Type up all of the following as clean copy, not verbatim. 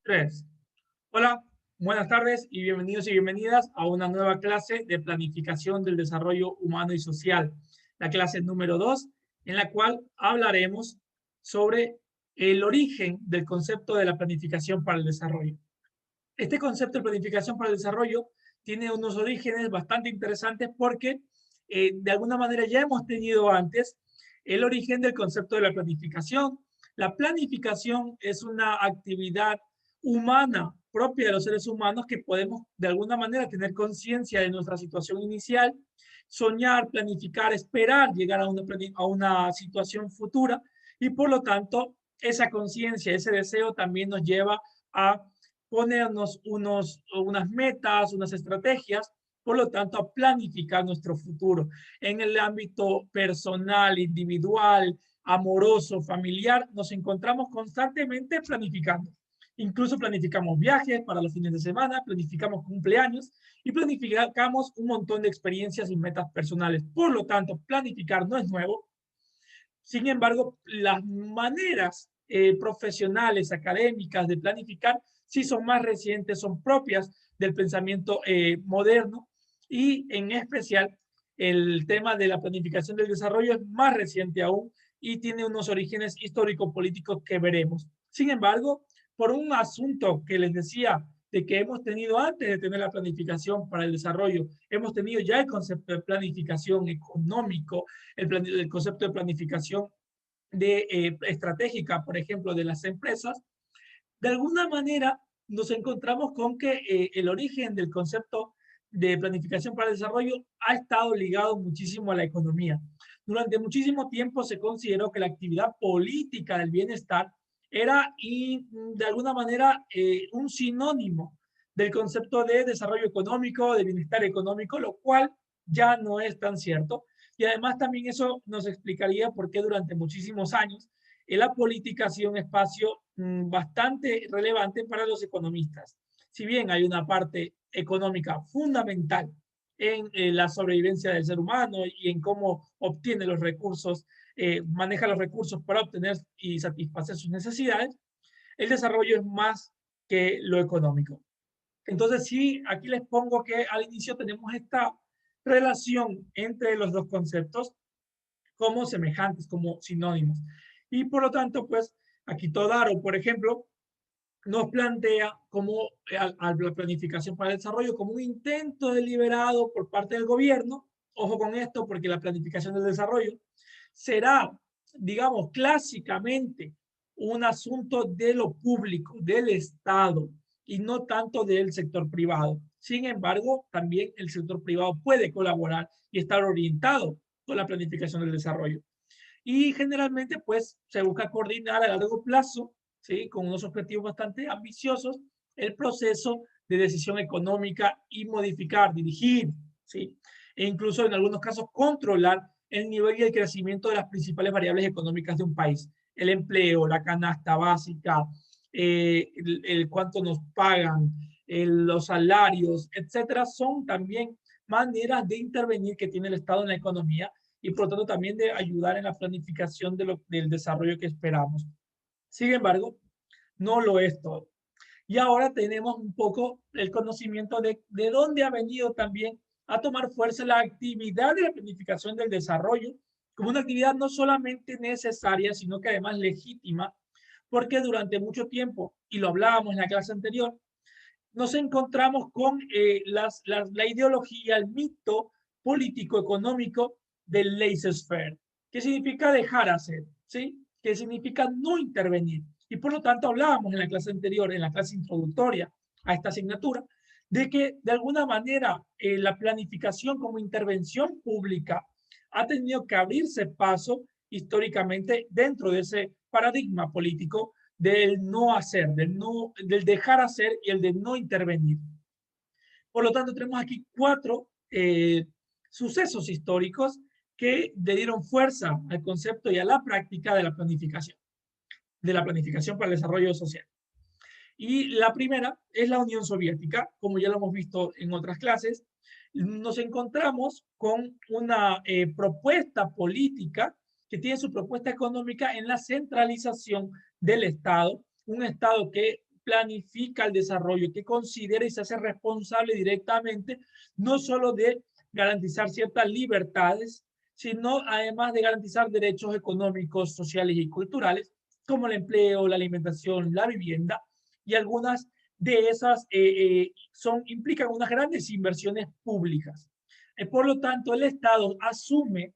Tres. Hola, buenas tardes y bienvenidos y bienvenidas a una nueva clase de planificación del desarrollo humano y social, la clase número 2, en la cual hablaremos sobre el origen del concepto de la planificación para el desarrollo. Este concepto de planificación para el desarrollo tiene unos orígenes bastante interesantes porque de alguna manera ya hemos tenido antes el origen del concepto de la planificación. La planificación es una actividad humana propia de los seres humanos que podemos de alguna manera tener conciencia de nuestra situación inicial, soñar, planificar, esperar llegar a una situación futura y por lo tanto esa conciencia, ese deseo también nos lleva a ponernos unas metas, unas estrategias, por lo tanto, a planificar nuestro futuro en el ámbito personal, individual, amoroso, familiar. Nos encontramos constantemente planificando. Incluso planificamos viajes para los fines de semana, planificamos cumpleaños y planificamos un montón de experiencias y metas personales. Por lo tanto, planificar no es nuevo. Sin embargo, las maneras profesionales, académicas de planificar sí son más recientes, son propias del pensamiento moderno y en especial el tema de la planificación del desarrollo es más reciente aún y tiene unos orígenes histórico-políticos que veremos. Sin embargo, por un asunto que les decía de que hemos tenido antes de tener la planificación para el desarrollo, hemos tenido ya el concepto de planificación económico, el concepto de planificación estratégica, por ejemplo, de las empresas, de alguna manera nos encontramos con que el origen del concepto de planificación para el desarrollo ha estado ligado muchísimo a la economía. Durante muchísimo tiempo se consideró que la actividad política del bienestar era y de alguna manera un sinónimo del concepto de desarrollo económico, de bienestar económico, lo cual ya no es tan cierto. Y además también eso nos explicaría por qué durante muchísimos años la política ha sido un espacio bastante relevante para los economistas. Si bien hay una parte económica fundamental en la sobrevivencia del ser humano y en cómo obtiene los recursos, maneja los recursos para obtener y satisfacer sus necesidades, el desarrollo es más que lo económico. Entonces, sí, aquí les pongo que al inicio tenemos esta relación entre los dos conceptos como semejantes, como sinónimos. Y por lo tanto, pues aquí Todaro, por ejemplo, nos plantea como a la planificación para el desarrollo como un intento deliberado por parte del gobierno. Ojo con esto, porque la planificación del desarrollo será, digamos, clásicamente un asunto de lo público, del Estado, y no tanto del sector privado. Sin embargo, también el sector privado puede colaborar y estar orientado con la planificación del desarrollo. Y generalmente, pues, se busca coordinar a largo plazo, ¿sí? Con unos objetivos bastante ambiciosos, el proceso de decisión económica y modificar, dirigir, ¿sí? E incluso en algunos casos controlar el nivel y el crecimiento de las principales variables económicas de un país. El empleo, la canasta básica, cuánto nos pagan, los salarios, etcétera, son también maneras de intervenir que tiene el Estado en la economía y por lo tanto también de ayudar en la planificación del desarrollo que esperamos. Sin embargo, no lo es todo. Y ahora tenemos un poco el conocimiento de dónde ha venido también a tomar fuerza la actividad de la planificación del desarrollo como una actividad no solamente necesaria, sino que además legítima, porque durante mucho tiempo, y lo hablábamos en la clase anterior, nos encontramos con la ideología, el mito político económico del laissez-faire, que significa dejar hacer, ¿sí? Que significa no intervenir. Y por lo tanto hablábamos en la clase anterior, en la clase introductoria a esta asignatura, de que de alguna manera la planificación como intervención pública ha tenido que abrirse paso históricamente dentro de ese paradigma político del no hacer, del dejar hacer y el de no intervenir. Por lo tanto, tenemos aquí cuatro sucesos históricos que le dieron fuerza al concepto y a la práctica de la planificación para el desarrollo social. Y la primera es la Unión Soviética, como ya lo hemos visto en otras clases. Nos encontramos con una propuesta política que tiene su propuesta económica en la centralización del Estado, un Estado que planifica el desarrollo, que considera y se hace responsable directamente, no solo de garantizar ciertas libertades, sino además de garantizar derechos económicos, sociales y culturales, como el empleo, la alimentación, la vivienda, y algunas de esas implican unas grandes inversiones públicas. Por lo tanto, el Estado asume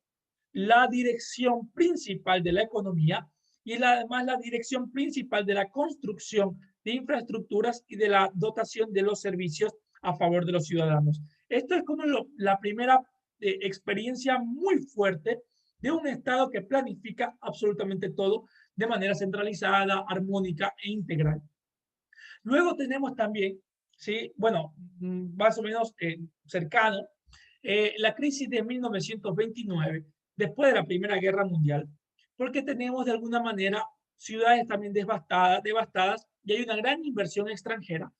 la dirección principal de la economía y además la dirección principal de la construcción de infraestructuras y de la dotación de los servicios a favor de los ciudadanos. Esto es como la primera experiencia muy fuerte de un Estado que planifica absolutamente todo de manera centralizada, armónica e integral. Luego tenemos también, ¿sí? Bueno, más o menos cercano, la crisis de 1929, después de la Primera Guerra Mundial, porque tenemos de alguna manera ciudades también devastadas y hay una gran inversión extranjera,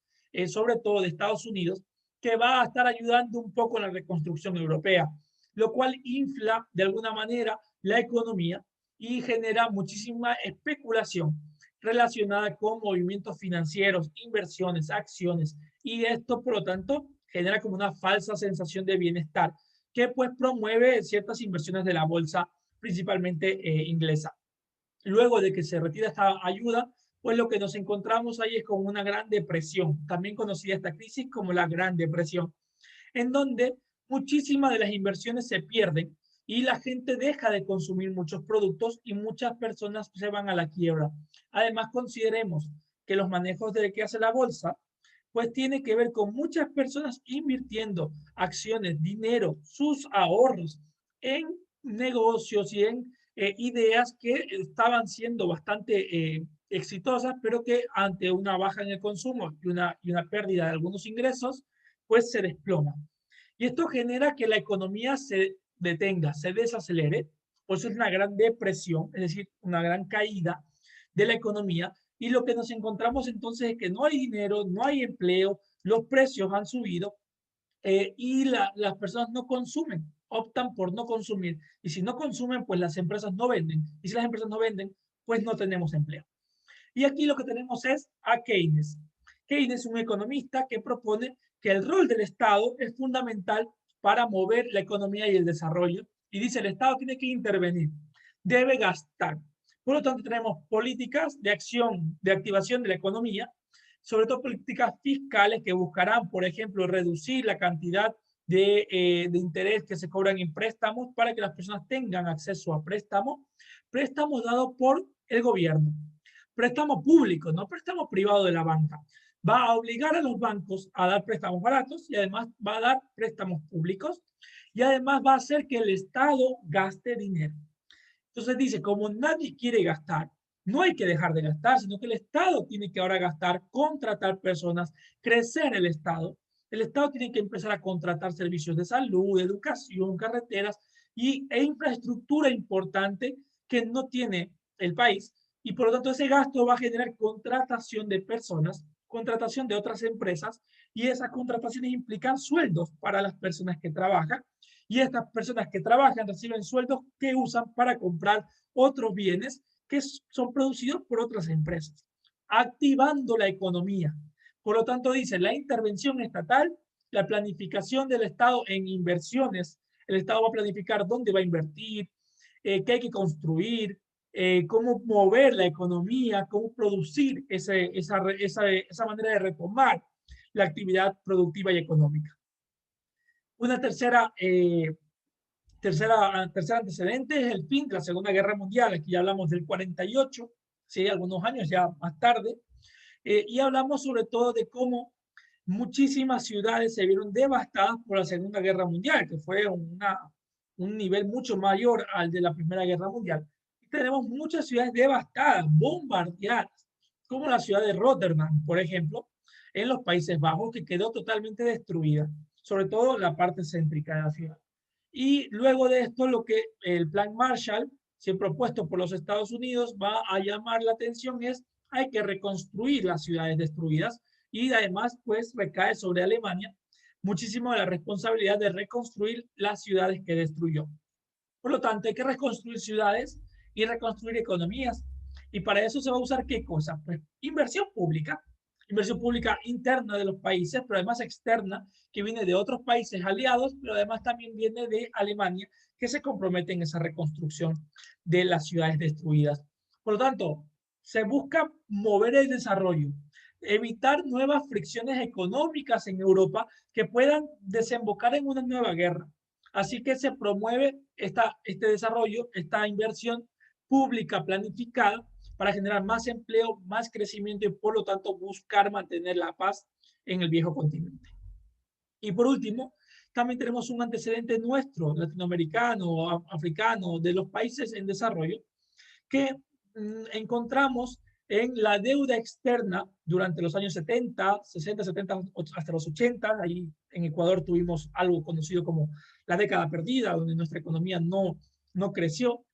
sobre todo de Estados Unidos, que va a estar ayudando un poco en la reconstrucción europea, lo cual infla de alguna manera la economía y genera muchísima especulación relacionada con movimientos financieros, inversiones, acciones, y esto, por lo tanto, genera como una falsa sensación de bienestar que pues promueve ciertas inversiones de la bolsa, principalmente inglesa. Luego de que se retira esta ayuda, pues lo que nos encontramos ahí es con una gran depresión, también conocida esta crisis como la Gran Depresión, en donde muchísimas de las inversiones se pierden y la gente deja de consumir muchos productos y muchas personas se van a la quiebra. Además, consideremos que los manejos de que hace la bolsa, pues tiene que ver con muchas personas invirtiendo acciones, dinero, sus ahorros en negocios y en ideas que estaban siendo bastante exitosas, pero que ante una baja en el consumo y una pérdida de algunos ingresos, pues se desploman. Y esto genera que la economía se detenga, se desacelere, por eso es una gran depresión, es decir, una gran caída de la economía. Y lo que nos encontramos entonces es que no hay dinero, no hay empleo, los precios han subido y las personas no consumen, optan por no consumir. Y si no consumen, pues las empresas no venden. Y si las empresas no venden, pues no tenemos empleo. Y aquí lo que tenemos es a Keynes. Keynes es un economista que propone que el rol del Estado es fundamental para mover la economía y el desarrollo. Y dice, el Estado tiene que intervenir, debe gastar. Por lo tanto, tenemos políticas de acción, de activación de la economía, sobre todo políticas fiscales que buscarán, por ejemplo, reducir la cantidad de interés que se cobran en préstamos para que las personas tengan acceso a préstamos dados por el gobierno, préstamo público, no préstamo privado de la banca. Va a obligar a los bancos a dar préstamos baratos y además va a dar préstamos públicos y además va a hacer que el Estado gaste dinero. Entonces dice, como nadie quiere gastar, no hay que dejar de gastar, sino que el Estado tiene que ahora gastar, contratar personas, crecer el Estado. El Estado tiene que empezar a contratar servicios de salud, educación, carreteras e infraestructura importante que no tiene el país. Y por lo tanto ese gasto va a generar contratación de personas, contratación de otras empresas, y esas contrataciones implican sueldos para las personas que trabajan y estas personas que trabajan reciben sueldos que usan para comprar otros bienes que son producidos por otras empresas, activando la economía. Por lo tanto, dice, la intervención estatal, la planificación del Estado en inversiones, el Estado va a planificar dónde va a invertir, qué hay que construir, cómo mover la economía, cómo producir esa manera de retomar la actividad productiva y económica. Una tercer antecedente es el fin de la Segunda Guerra Mundial. Aquí ya hablamos del 48, ¿sí? Algunos años ya más tarde. Y hablamos sobre todo de cómo muchísimas ciudades se vieron devastadas por la Segunda Guerra Mundial, que fue un nivel mucho mayor al de la Primera Guerra Mundial. Y tenemos muchas ciudades devastadas, bombardeadas, como la ciudad de Rotterdam, por ejemplo, en los Países Bajos, que quedó totalmente destruida, sobre todo la parte céntrica de la ciudad. Y luego de esto, lo que el Plan Marshall, se propuesto por los Estados Unidos, va a llamar la atención es hay que reconstruir las ciudades destruidas y además pues recae sobre Alemania muchísimo de la responsabilidad de reconstruir las ciudades que destruyó. Por lo tanto, hay que reconstruir ciudades y reconstruir economías. Y para eso se va a usar ¿qué cosa? Pues inversión pública. Inversión pública interna de los países, pero además externa, que viene de otros países aliados, pero además también viene de Alemania, que se compromete en esa reconstrucción de las ciudades destruidas. Por lo tanto, se busca mover el desarrollo, evitar nuevas fricciones económicas en Europa que puedan desembocar en una nueva guerra. Así que se promueve este desarrollo, esta inversión pública planificada para generar más empleo, más crecimiento y por lo tanto buscar mantener la paz en el viejo continente. Y por último, también tenemos un antecedente nuestro, latinoamericano, africano, de los países en desarrollo, que encontramos en la deuda externa durante los años 70, 60, 70, hasta los 80. Ahí en Ecuador tuvimos algo conocido como la década perdida, donde nuestra economía no creció.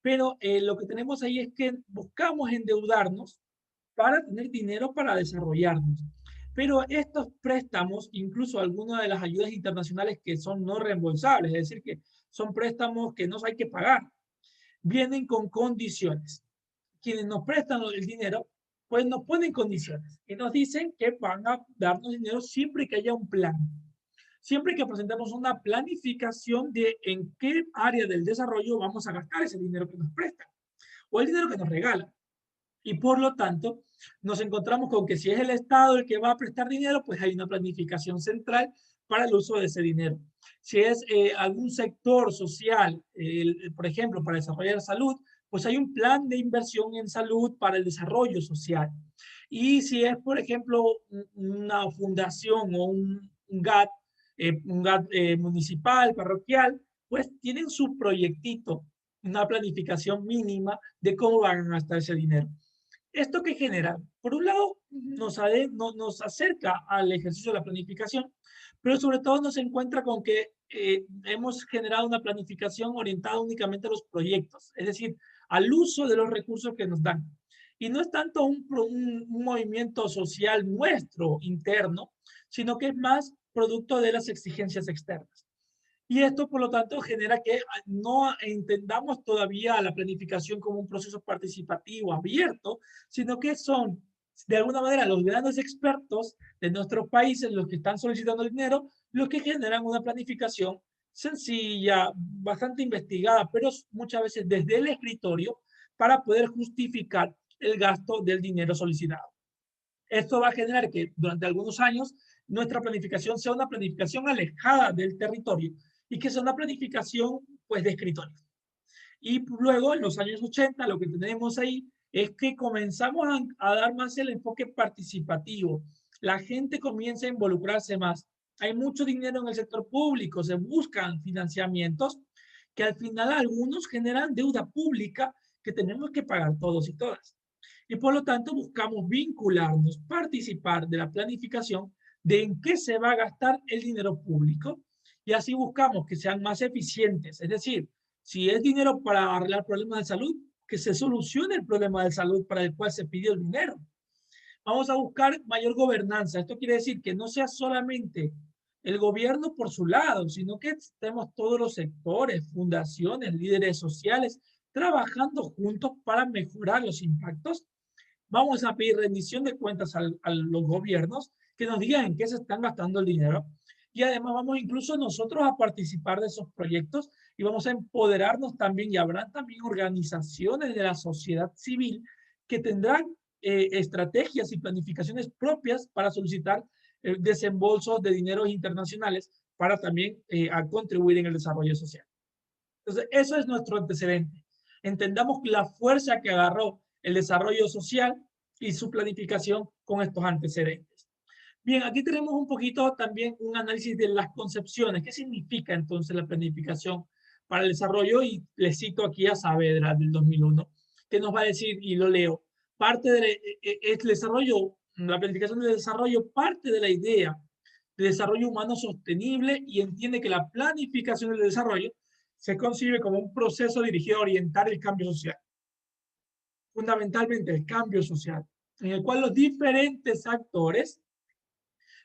Pero lo que tenemos ahí es que buscamos endeudarnos para tener dinero para desarrollarnos. Pero estos préstamos, incluso algunas de las ayudas internacionales que son no reembolsables, es decir, que son préstamos que no hay que pagar, vienen con condiciones. Quienes nos prestan el dinero, pues nos ponen condiciones y nos dicen que van a darnos dinero siempre que haya un plan, siempre que presentemos una planificación de en qué área del desarrollo vamos a gastar ese dinero que nos prestan o el dinero que nos regalan. Y por lo tanto, nos encontramos con que si es el Estado el que va a prestar dinero, pues hay una planificación central para el uso de ese dinero. Si es algún sector social, por ejemplo, para desarrollar salud, pues hay un plan de inversión en salud para el desarrollo social. Y si es, por ejemplo, una fundación o un GAT municipal, parroquial, pues tienen su proyectito, una planificación mínima de cómo van a gastar ese dinero. ¿Esto qué genera? Por un lado, nos acerca al ejercicio de la planificación, pero sobre todo nos encuentra con que hemos generado una planificación orientada únicamente a los proyectos, es decir, al uso de los recursos que nos dan. Y no es tanto un movimiento social nuestro interno, sino que es más producto de las exigencias externas. Y esto, por lo tanto, genera que no entendamos todavía la planificación como un proceso participativo abierto, sino que son, de alguna manera, los grandes expertos de nuestros países, los que están solicitando el dinero, los que generan una planificación sencilla, bastante investigada, pero muchas veces desde el escritorio para poder justificar el gasto del dinero solicitado. Esto va a generar que durante algunos años nuestra planificación sea una planificación alejada del territorio y que sea una planificación pues de escritorio. Y luego en los años 80 lo que tenemos ahí es que comenzamos a dar más el enfoque participativo. La gente comienza a involucrarse más. Hay mucho dinero en el sector público, se buscan financiamientos que al final algunos generan deuda pública que tenemos que pagar todos y todas. Y por lo tanto buscamos vincularnos, participar de la planificación de en qué se va a gastar el dinero público y así buscamos que sean más eficientes. Es decir, si es dinero para arreglar problemas de salud, que se solucione el problema de salud para el cual se pidió el dinero. Vamos a buscar mayor gobernanza. Esto quiere decir que no sea solamente el gobierno por su lado, sino que estemos todos los sectores, fundaciones, líderes sociales, trabajando juntos para mejorar los impactos. Vamos a pedir rendición de cuentas a los gobiernos que nos digan en qué se están gastando el dinero. Y además vamos incluso nosotros a participar de esos proyectos y vamos a empoderarnos también y habrán también organizaciones de la sociedad civil que tendrán estrategias y planificaciones propias para solicitar desembolsos de dineros internacionales para también a contribuir en el desarrollo social. Entonces, eso es nuestro antecedente. Entendamos la fuerza que agarró el desarrollo social y su planificación con estos antecedentes. Bien, aquí tenemos un poquito también un análisis de las concepciones. ¿Qué significa entonces la planificación para el desarrollo? Y le cito aquí a Saavedra del 2001, que nos va a decir, y lo leo, parte del desarrollo, la planificación del desarrollo parte de la idea de desarrollo humano sostenible y entiende que la planificación del desarrollo se concibe como un proceso dirigido a orientar el cambio social, fundamentalmente el cambio social, en el cual los diferentes actores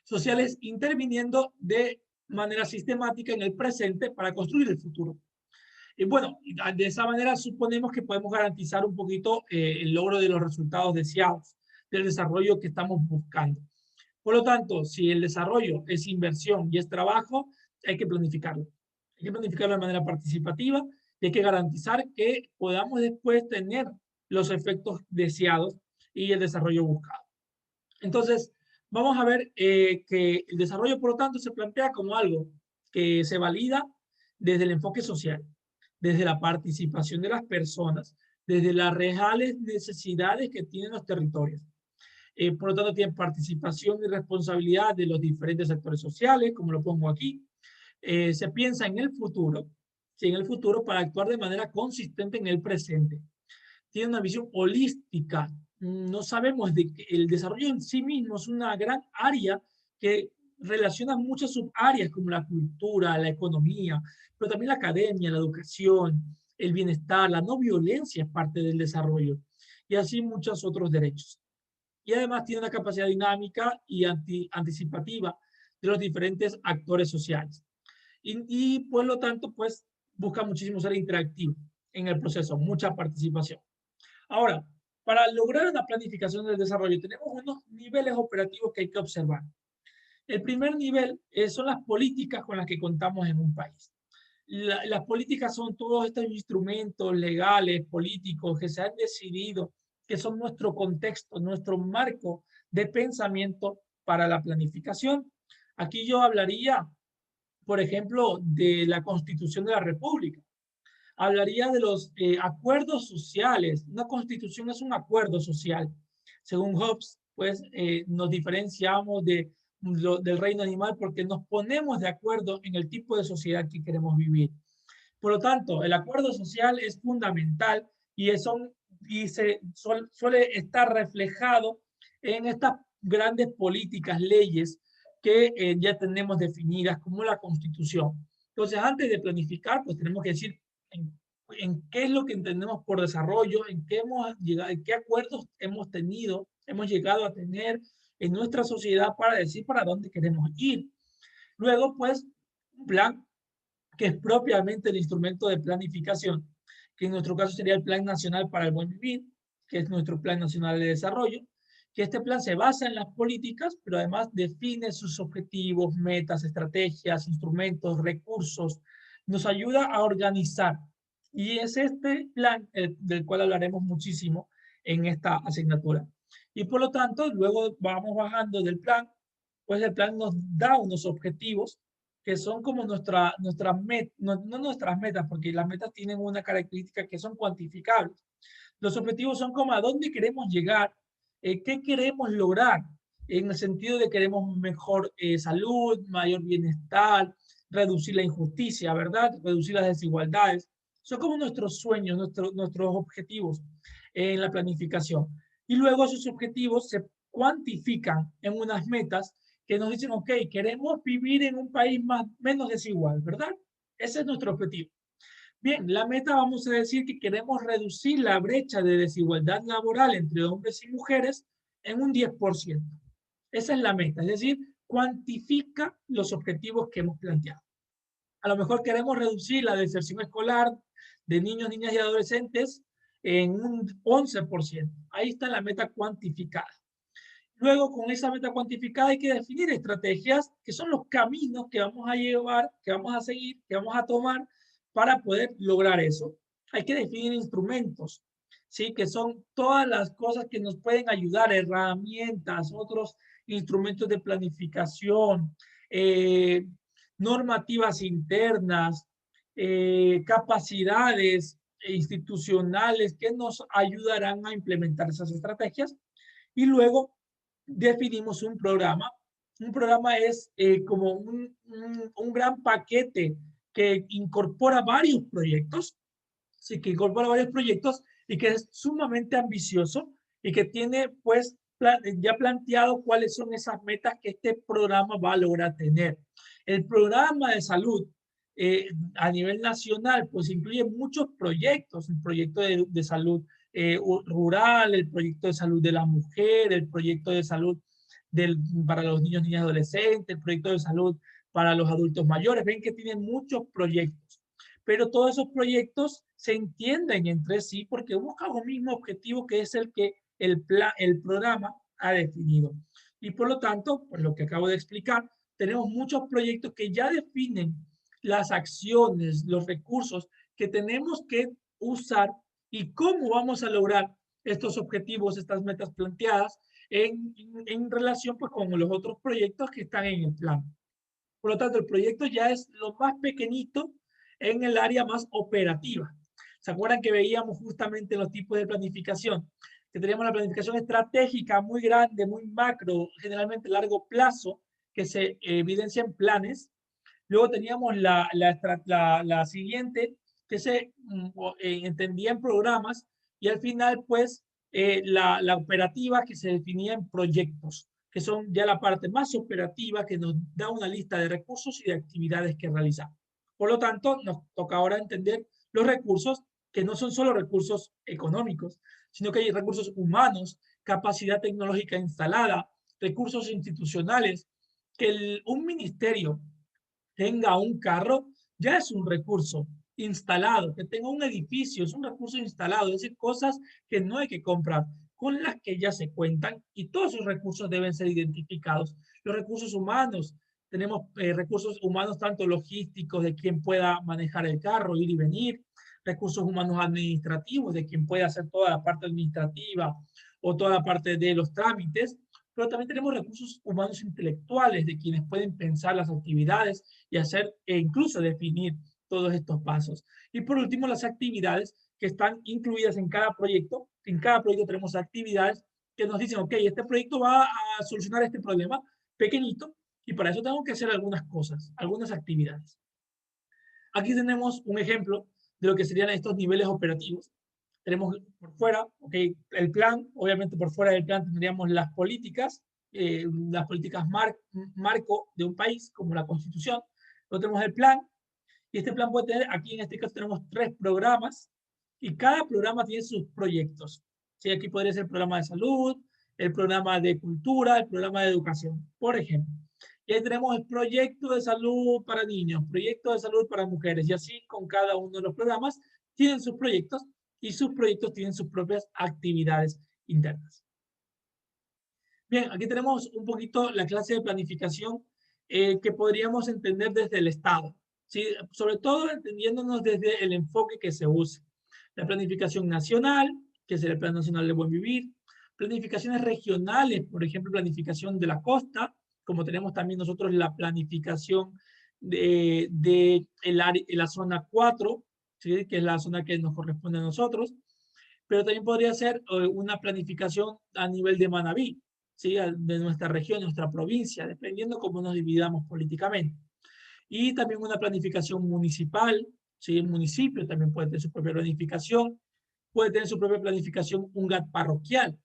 sociales interviniendo de manera sistemática en el presente para construir el futuro. Y bueno, de esa manera suponemos que podemos garantizar un poquito el logro de los resultados deseados. del desarrollo que estamos buscando. Por lo tanto, si el desarrollo es inversión y es trabajo, hay que planificarlo. Hay que planificarlo de manera participativa y hay que garantizar que podamos después tener los efectos deseados y el desarrollo buscado. Entonces, vamos a ver que el desarrollo, por lo tanto, se plantea como algo que se valida desde el enfoque social, desde la participación de las personas, desde las reales necesidades que tienen los territorios. Por lo tanto, tiene participación y responsabilidad de los diferentes sectores sociales, como lo pongo aquí. Se piensa en el futuro, sí, en el futuro para actuar de manera consistente en el presente. Tiene una visión holística. No sabemos de que el desarrollo en sí mismo es una gran área que relaciona muchas subáreas como la cultura, la economía, pero también la academia, la educación, el bienestar, la no violencia es parte del desarrollo y así muchos otros derechos. Y además tiene una capacidad dinámica y anticipativa de los diferentes actores sociales. Y por lo tanto, pues busca muchísimo ser interactivo en el proceso, mucha participación. Ahora, para lograr una planificación del desarrollo, tenemos unos niveles operativos que hay que observar. El primer nivel son las políticas con las que contamos en un país. Las políticas son todos estos instrumentos legales, políticos que se han decidido, que son nuestro contexto, nuestro marco de pensamiento para la planificación. Aquí yo hablaría, por ejemplo, de la Constitución de la República. Hablaría de los acuerdos sociales. Una constitución es un acuerdo social. Según Hobbes, pues nos diferenciamos del reino animal porque nos ponemos de acuerdo en el tipo de sociedad que queremos vivir. Por lo tanto, el acuerdo social es fundamental suele estar reflejado en estas grandes políticas, leyes que ya tenemos definidas como la Constitución. Entonces, antes de planificar, pues tenemos que decir en qué es lo que entendemos por desarrollo, en qué hemos llegado, en qué acuerdos hemos tenido, hemos llegado a tener en nuestra sociedad para decir para dónde queremos ir. Luego, pues, un plan que es propiamente el instrumento de planificación, que en nuestro caso sería el Plan Nacional para el Buen Vivir, que es nuestro Plan Nacional de Desarrollo, que este plan se basa en las políticas, pero además define sus objetivos, metas, estrategias, instrumentos, recursos, nos ayuda a organizar. Y es este plan del cual hablaremos muchísimo en esta asignatura. Y por lo tanto, luego vamos bajando del plan, pues el plan nos da unos objetivos que son como nuestras metas, no nuestras metas, porque las metas tienen una característica que son cuantificables. Los objetivos son como a dónde queremos llegar, qué queremos lograr, en el sentido de queremos mejor salud, mayor bienestar, reducir la injusticia, ¿verdad? Reducir las desigualdades. Son como nuestros sueños, nuestros objetivos en la planificación. Y luego esos objetivos se cuantifican en unas metas que nos dicen, ok, queremos vivir en un país menos desigual, ¿verdad? Ese es nuestro objetivo. Bien, la meta vamos a decir que queremos reducir la brecha de desigualdad laboral entre hombres y mujeres en un 10%. Esa es la meta, es decir, cuantifica los objetivos que hemos planteado. A lo mejor queremos reducir la deserción escolar de niños, niñas y adolescentes en un 11%. Ahí está la meta cuantificada. Luego, con esa meta cuantificada hay que definir estrategias que son los caminos que vamos a llevar, que vamos a seguir, que vamos a tomar para poder lograr eso. Hay que definir instrumentos, ¿sí? Que son todas las cosas que nos pueden ayudar, herramientas, otros instrumentos de planificación, normativas internas, capacidades institucionales que nos ayudarán a implementar esas estrategias. Y luego definimos un programa. Un programa es como un gran paquete que incorpora varios proyectos, sí, que incorpora varios proyectos y que es sumamente ambicioso y que tiene pues ya planteado cuáles son esas metas que este programa va a lograr tener. El programa de salud a nivel nacional pues incluye muchos proyectos, el proyecto de salud rural, el proyecto de salud de la mujer, el proyecto de salud para los niños, niñas y adolescentes, el proyecto de salud para los adultos mayores. Ven que tienen muchos proyectos, pero todos esos proyectos se entienden entre sí porque buscan un mismo objetivo que es el que el programa ha definido. Y por lo tanto, por lo que acabo de explicar, tenemos muchos proyectos que ya definen las acciones, los recursos que tenemos que usar y cómo vamos a lograr estos objetivos, estas metas planteadas en relación pues, con los otros proyectos que están en el plan. Por lo tanto, el proyecto ya es lo más pequeñito en el área más operativa. ¿Se acuerdan que veíamos justamente los tipos de planificación? Que teníamos la planificación estratégica muy grande, muy macro, generalmente a largo plazo, que se evidencia en planes. Luego teníamos la siguiente, que se entendía en programas, y al final, pues, la operativa que se definía en proyectos, que son ya la parte más operativa que nos da una lista de recursos y de actividades que realizar. Por lo tanto, nos toca ahora entender los recursos, que no son solo recursos económicos, sino que hay recursos humanos, capacidad tecnológica instalada, recursos institucionales, que un ministerio tenga un carro, ya es un recurso instalado, que tenga un edificio, es un recurso instalado, es decir, cosas que no hay que comprar, con las que ya se cuentan y todos esos recursos deben ser identificados. Los recursos humanos, tenemos recursos humanos tanto logísticos de quien pueda manejar el carro, ir y venir, recursos humanos administrativos de quien pueda hacer toda la parte administrativa o toda la parte de los trámites, pero también tenemos recursos humanos intelectuales de quienes pueden pensar las actividades y hacer e incluso definir todos estos pasos. Y por último, las actividades que están incluidas en cada proyecto. En cada proyecto tenemos actividades que nos dicen, ok, este proyecto va a solucionar este problema pequeñito y para eso tengo que hacer algunas cosas, algunas actividades. Aquí tenemos un ejemplo de lo que serían estos niveles operativos. Tenemos por fuera, okay, el plan, obviamente por fuera del plan tendríamos las políticas marco de un país, como la Constitución. Luego tenemos el plan, y este plan puede tener, aquí en este caso tenemos 3 programas, y cada programa tiene sus proyectos. ¿Sí? Aquí podría ser el programa de salud, el programa de cultura, el programa de educación, por ejemplo. Y ahí tenemos el proyecto de salud para niños, proyecto de salud para mujeres, y así con cada uno de los programas tienen sus proyectos y sus proyectos tienen sus propias actividades internas. Bien, aquí tenemos un poquito la clase de planificación que podríamos entender desde el Estado, ¿sí? Sobre todo entendiéndonos desde el enfoque que se use. La planificación nacional, que es el Plan Nacional de Buen Vivir, planificaciones regionales, por ejemplo, planificación de la costa, como tenemos también nosotros la planificación de la zona 4, ¿sí? Que es la zona que nos corresponde a nosotros, pero también podría ser una planificación a nivel de Manabí, ¿sí? De nuestra región, nuestra provincia, dependiendo cómo nos dividamos políticamente. Y también una planificación municipal, ¿sí? El municipio también puede tener su propia planificación, puede tener su propia planificación un GAT parroquial.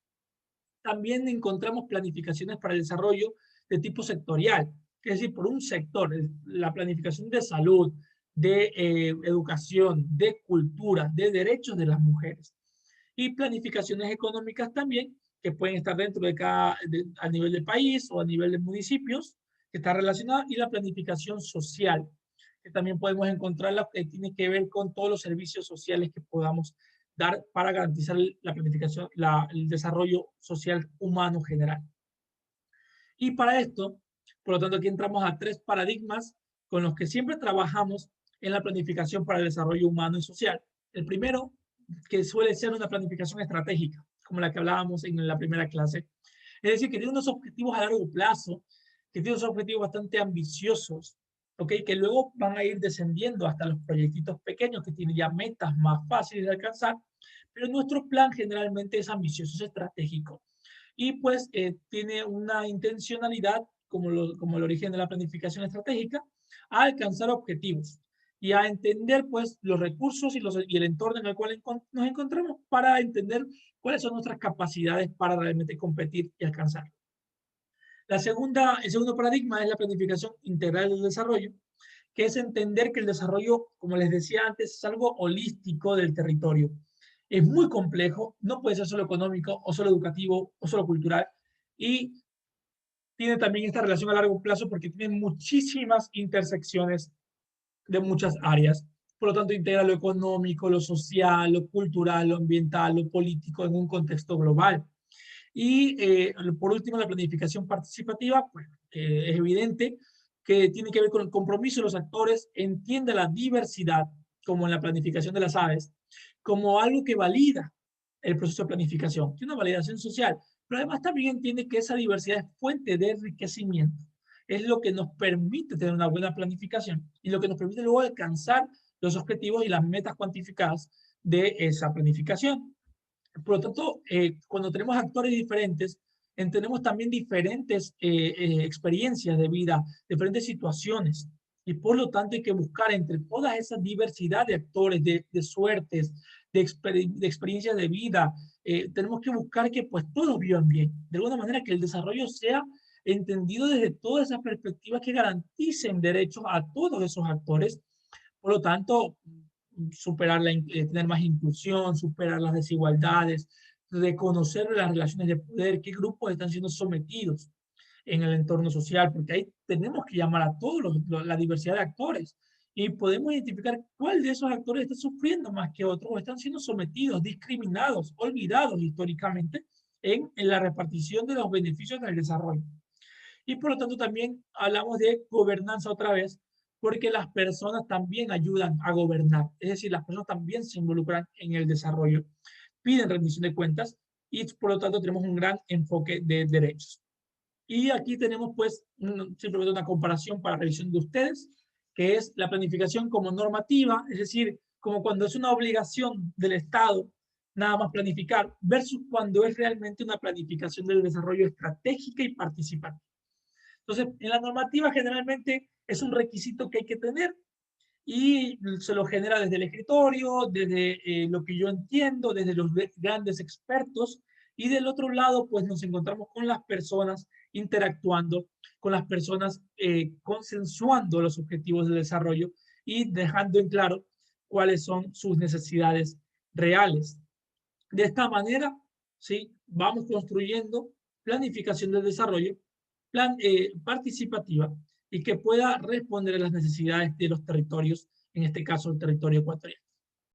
También encontramos planificaciones para el desarrollo de tipo sectorial, es decir, por un sector, la planificación de salud, de educación, de cultura, de derechos de las mujeres. Y planificaciones económicas también, que pueden estar dentro de a nivel de país o a nivel de municipios, que está relacionada, y la planificación social, que también podemos encontrarla, que tiene que ver con todos los servicios sociales que podamos dar para garantizar la planificación, el desarrollo social humano general. Y para esto, por lo tanto, aquí entramos a 3 paradigmas con los que siempre trabajamos en la planificación para el desarrollo humano y social. El primero, que suele ser una planificación estratégica, como la que hablábamos en la primera clase. Es decir, que tiene unos objetivos a largo plazo, que tiene unos objetivos bastante ambiciosos, ¿okay? Que luego van a ir descendiendo hasta los proyectitos pequeños que tienen ya metas más fáciles de alcanzar, pero nuestro plan generalmente es ambicioso, es estratégico y pues tiene una intencionalidad, como el origen de la planificación estratégica, a alcanzar objetivos y a entender pues los recursos y el entorno en el cual nos encontramos para entender cuáles son nuestras capacidades para realmente competir y alcanzar. El segundo paradigma es la planificación integral del desarrollo, que es entender que el desarrollo, como les decía antes, es algo holístico del territorio. Es muy complejo, no puede ser solo económico o solo educativo o solo cultural, y tiene también esta relación a largo plazo porque tiene muchísimas intersecciones de muchas áreas. Por lo tanto, integra lo económico, lo social, lo cultural, lo ambiental, lo político en un contexto global. Y por último, la planificación participativa, pues, es evidente que tiene que ver con el compromiso de los actores, entiende la diversidad, como en la planificación de las aves, como algo que valida el proceso de planificación, tiene una validación social, pero además también entiende que esa diversidad es fuente de enriquecimiento, es lo que nos permite tener una buena planificación y lo que nos permite luego alcanzar los objetivos y las metas cuantificadas de esa planificación. Por lo tanto, cuando tenemos actores diferentes, tenemos también diferentes experiencias de vida, diferentes situaciones. Y por lo tanto hay que buscar entre toda esa diversidad de actores, de suertes, de experiencias de vida, tenemos que buscar que pues todos vivan bien. De alguna manera que el desarrollo sea entendido desde todas esas perspectivas que garanticen derechos a todos esos actores. Por lo tanto, superar tener más inclusión, superar las desigualdades, reconocer las relaciones de poder, qué grupos están siendo sometidos en el entorno social, porque ahí tenemos que llamar a todos la diversidad de actores y podemos identificar cuál de esos actores está sufriendo más que otros o están siendo sometidos, discriminados, olvidados históricamente en la repartición de los beneficios del desarrollo. Y por lo tanto también hablamos de gobernanza otra vez, porque las personas también ayudan a gobernar, es decir, las personas también se involucran en el desarrollo, piden rendición de cuentas y por lo tanto tenemos un gran enfoque de derechos. Y aquí tenemos pues simplemente una comparación para revisión de ustedes, que es la planificación como normativa, es decir, como cuando es una obligación del Estado nada más planificar, versus cuando es realmente una planificación del desarrollo estratégica y participativa. Entonces, en la normativa generalmente es un requisito que hay que tener y se lo genera desde el escritorio, desde lo que yo entiendo, desde los grandes expertos, y del otro lado, pues nos encontramos con las personas interactuando, con las personas consensuando los objetivos de desarrollo y dejando en claro cuáles son sus necesidades reales. De esta manera, ¿sí? Vamos construyendo planificación del desarrollo participativa y que pueda responder a las necesidades de los territorios, en este caso el territorio ecuatoriano.